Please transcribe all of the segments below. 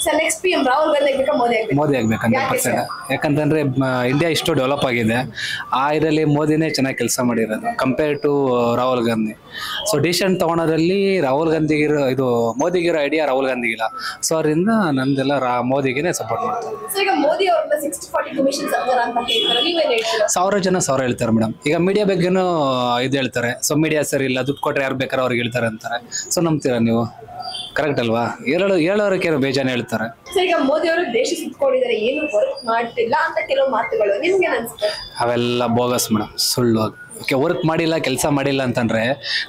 Sir next PM Rahul Gandhi ಆಗ್ಬೇಕಾ ಮೋದಿ ಆಗ್ಬೇಕಾ? ಮೋದಿ ಆಗ್ಬೇಕು 100%. ಯಾಕಂತಂದ್ರೆ ಇಂಡಿಯಾ ಇಷ್ಟು ಡೆವಲಪ್ ಆಗಿದೆ, ಆ ಇದರಲ್ಲಿ ಮೋದಿನೇ ಚೆನ್ನಾಗಿ ಕೆಲಸ ಮಾಡಿರೋದು compare to Rahul Gandhi. So decision ತಗೊಳೋದ್ರಲ್ಲಿ ರಾಹುಲ್ ಗಾಂಧಿಗಿರೋ ಇದು ಮೋದಿಗಿರೋ ಐಡಿಯಾ ರಾಹುಲ್ ಗಾಂಧಿಗಿಲ್ಲ. ಸೊ ಅದರಿಂದ ನಂದೆಲ್ಲ ಮೋದಿಗೆ ಸಪೋರ್ಟ್ ಮಾಡ್ತಾರೆ. ಸೊ ಈಗ ಮೋದಿ ಅವ್ರನ್ನ 60-40 ಕಮಿಷನ್ ಸರ್ಕಾರ ಅಂತ ಹೇಳ್ತಾರೆ, ನೀವೇನ್ ಹೇಳ್ತೀರಾ? 1000 ಜನ 1000 ಹೇಳ್ತಾರೆ ಮೇಡಮ್. ಈಗ ಮೀಡಿಯಾ ಬಗ್ಗೆನೂ ಇದು ಹೇಳ್ತಾರೆ. ಸೊ ಮೀಡಿಯಾ ಸರಿ ಇಲ್ಲ, ದುಡ್ಡು ಕೊಟ್ಟರೆ ಯಾರು ಬೇಕಾದ್ರೆ ಅವ್ರಿಗೆ ಹೇಳ್ತಾರೆ ಅಂತಾರೆ. ಸೊ ನಂಬ್ತೀರಾ ನೀವು? ಕರೆಕ್ಟ್ ಅಲ್ವಾ? ಹೇಳೋರಕ್ಕೇನು ಬೇಜಾನ ಹೇಳ್ತಾರೆ. ಸರ್ ಈಗ ಮೋದಿ ಅವರು ದೇಶ ಸುತ್ಕೊಂಡಿದ್ದಾರೆ, ಏನು ವರ್ಕ್ ಮಾಡ್ತಿಲ್ಲ ಅಂತ ಕೆಲವು ಮಾತುಗಳು, ನಿಮ್ಗೆ ಅನ್ಸುತ್ತೆ? ಅವೆಲ್ಲ ಬೋಗಸ್ ಮೇಡಮ್, ಸುಳ್ಳು. ಓಕೆ, ವರ್ಕ್ ಮಾಡಿಲ್ಲ, ಕೆಲಸ ಮಾಡಿಲ್ಲ ಅಂತಂದ್ರೆ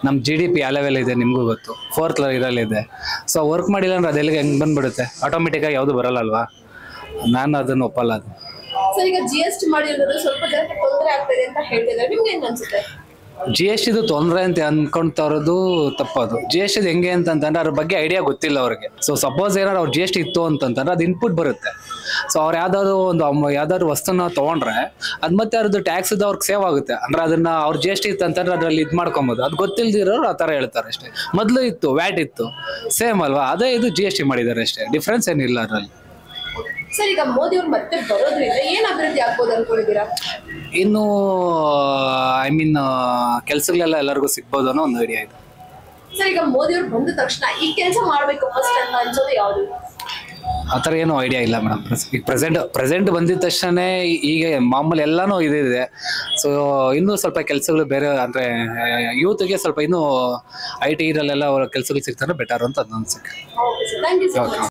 ನಮ್ಮ GDP ಯಾವ ಲೆವೆಲ್ ಇದೆ ನಿಮಗೂ ಗೊತ್ತು, 4th ಇದರಲ್ಲಿದೆ. ಸೊ ವರ್ಕ್ ಮಾಡಿಲ್ಲ ಅಂದ್ರೆ ಅದೆಲ್ಲಿಗೆ ಹೆಂಗೆ ಬಂದ್ಬಿಡುತ್ತೆ? ಆಟೋಮೆಟಿಕ್ಕಾಗಿ ಯಾವುದು ಬರಲ್ಲ ಅಲ್ವಾ? ನಾನು ಅದನ್ನು ಒಪ್ಪಲ್ಲ. ಅದು ಸರ್ ಈಗ GST ಮಾಡಿರೋದು ಸ್ವಲ್ಪ ಜನಕ್ಕೆ ತೊಂದರೆ ಆಗ್ತದೆ ಅಂತ ಹೇಳ್ತಿದ್ದಾರೆ, ನಿಮ್ಗೆ ಹೆಂಗ್ ಅನ್ಸುತ್ತೆ? GST ತೊಂದರೆ ಅಂತ ಅನ್ಕೊಂತ ಇರೋದು ತಪ್ಪದು. GST ಹೆಂಗೆ ಅಂತಂದ್ರೆ ಅದ್ರ ಬಗ್ಗೆ ಐಡಿಯಾ ಗೊತ್ತಿಲ್ಲ ಅವ್ರಿಗೆ. ಸೊ ಸಪೋಸ್ ಏನಾದ್ರು ಅವ್ರು GST ಇತ್ತು ಅಂತಂದ್ರೆ ಅದು ಇನ್ಪುಟ್ ಬರುತ್ತೆ. ಸೊ ಅವ್ರು ಯಾವ್ದಾದ್ರು ವಸ್ತುನ ತಗೊಂಡ್ರೆ ಅದ್ ಮತ್ತೆ ಅದ್ರದ್ದು ಟ್ಯಾಕ್ಸ್ ಅವ್ರಿಗೆ ಸೇವ್ ಆಗುತ್ತೆ. ಅಂದ್ರೆ ಅದನ್ನ ಅವ್ರ GST ಇತ್ತು ಅಂತಂದ್ರೆ ಅದ್ರಲ್ಲಿ ಇದು ಮಾಡ್ಕೊಬೋದು. ಅದು ಗೊತ್ತಿಲ್ದಿರೋರು ಆ ತರ ಹೇಳ್ತಾರೆ ಅಷ್ಟೇ. ಮೊದಲು ಇತ್ತು, ವ್ಯಾಟ್ ಇತ್ತು, ಸೇಮ್ ಅಲ್ವಾ? ಅದೇ ಇದು GST ಮಾಡಿದ್ದಾರೆ ಅಷ್ಟೇ, ಡಿಫ್ರೆನ್ಸ್ ಏನಿಲ್ಲ ಅದರಲ್ಲಿ. ಸರ್ ಈಗ ಮೋದಿ ಅವ್ರು ಮತ್ತೆ ಬರೋದ್ರಿಂದ ಏನ್ ಅಭಿವೃದ್ಧಿ ಆಗ್ಬೋದು ಅನ್ಕೊಂಡಿದ್ದೀರಾ? ಇನ್ನು ಕೆಲ್ಸಗಳೆಲ್ಲ ಎಲ್ಲರಿಗೂ ಸಿಗ್ಬೋದು ಅನ್ನೋ ಒಂದು ಐಡಿಯಾ ಇದೆ. ಸರ್ ಈಗ ಮೋದಿ ಅವ್ರು ಬಂದ ತಕ್ಷಣ ಈ ಕೆಲಸ ಮಾಡ್ಬೇಕು ಫಸ್ಟ್ ಅಂತ ಅನ್ಸೋದು ಯಾವುದು? ಆ ಥರ ಏನೂ ಐಡಿಯಾ ಇಲ್ಲ ಮೇಡಮ್. ಈಗ ಪ್ರೆಸೆಂಟ್ ಬಂದಿದ ತಕ್ಷಣ ಈಗ ಮಾಮೂಲಿ ಎಲ್ಲಾನು ಇದೆ. ಸೊ ಇನ್ನೂ ಸ್ವಲ್ಪ ಕೆಲಸಗಳು ಬೇರೆ ಅಂದರೆ ಯೂತ್ಗೆ ಸ್ವಲ್ಪ ಇನ್ನೂ IT ಇದರಲ್ಲೆಲ್ಲ ಅವ್ರ ಕೆಲಸಗಳು ಸಿಗ್ತಾರೆ ಬೆಟರ್ ಅಂತ ಅನ್ಸುತ್ತೆ. Thank you so much.